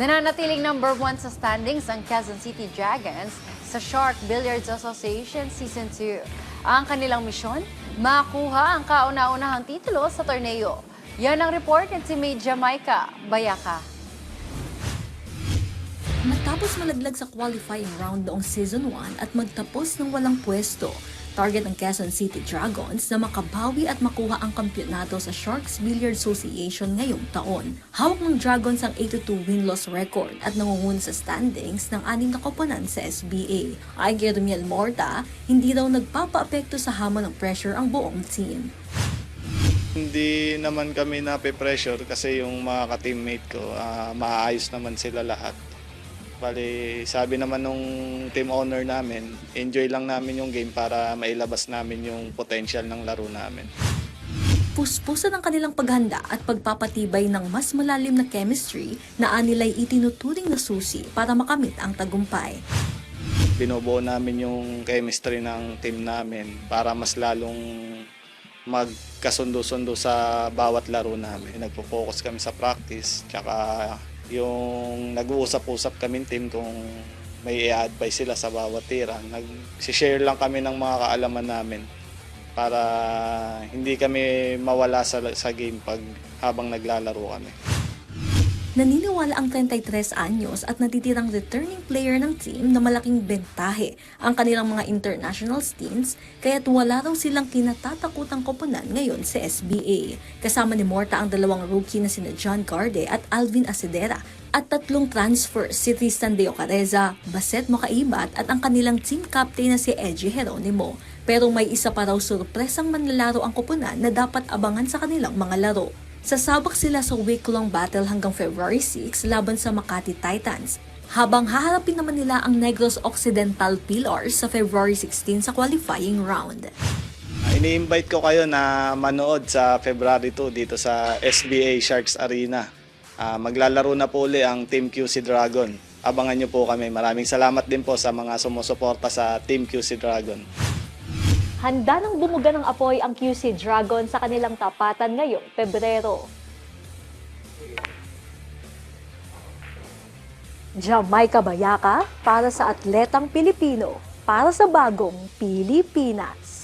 Nananatiling number 1 sa standings ang Quezon City Dragons sa Shark Billiards Association Season 2. Ang kanilang misyon, makuha ang kauna-unahang titulo sa torneo. Yan ang report ni si May Jamaica Bayaka. Matapos malaglag sa qualifying round noong Season 1 at magtapos ng walang pwesto, target ng Quezon City Dragons na makabawi at makuha ang kampyonato sa Sharks Billiard Association ngayong taon. Hawak ng Dragons ang 82 win-loss record at nangunguna sa standings ng 6 na koponan sa SBA. Ayon kay Rumiel Morta, hindi daw nagpapaapekto sa hamon ng pressure ang buong team. Hindi naman kami nape-pressure kasi yung mga ka-teammate ko, maayos naman sila lahat. Bali, sabi naman nung team owner namin, enjoy lang namin yung game para mailabas namin yung potential ng laro namin. Puspusan ang kanilang paghanda at pagpapatibay ng mas malalim na chemistry na anilay itinuturing na susi para makamit ang tagumpay. Binubuo namin yung chemistry ng team namin para mas lalong magkasundo-sundo sa bawat laro namin. Nagpo-focus kami sa practice, tsaka yung nag-uusap-usap kami team kung may i-advise sila sa bawat tira. Nag-share lang kami ng mga kaalaman namin para hindi kami mawala sa game habang naglalaro kami. Naniniwala ang 33 anyos at natitirang returning player ng team na malaking bentahe ang kanilang mga international stints kaya't wala raw silang kinatatakutang koponan ngayon sa SBA. Kasama ni Morta ang 2 rookie na sina John Garde at Alvin Asedera at 3 transfers si Tristan De Ocareza, Baset Mokaibat at ang kanilang team captain na si Edgy Geronimo. Pero may isa pa raw surpresang manlalaro ang koponan na dapat abangan sa kanilang mga laro. Sasabak sila sa week-long battle hanggang February 6 laban sa Makati Titans, habang haharapin naman nila ang Negros Occidental Pillars sa February 16 sa qualifying round. Ini-invite ko kayo na manood sa February 2 dito sa SBA Sharks Arena. Maglalaro na po uli ang Team QC Dragon. Abangan nyo po kami. Maraming salamat din po sa mga sumusuporta sa Team QC Dragon. Handa nang bumuga ng apoy ang QC Dragon sa kanilang tapatan ngayong Pebrero. Jamaica Bayaka para sa atletang Pilipino, para sa bagong Pilipinas.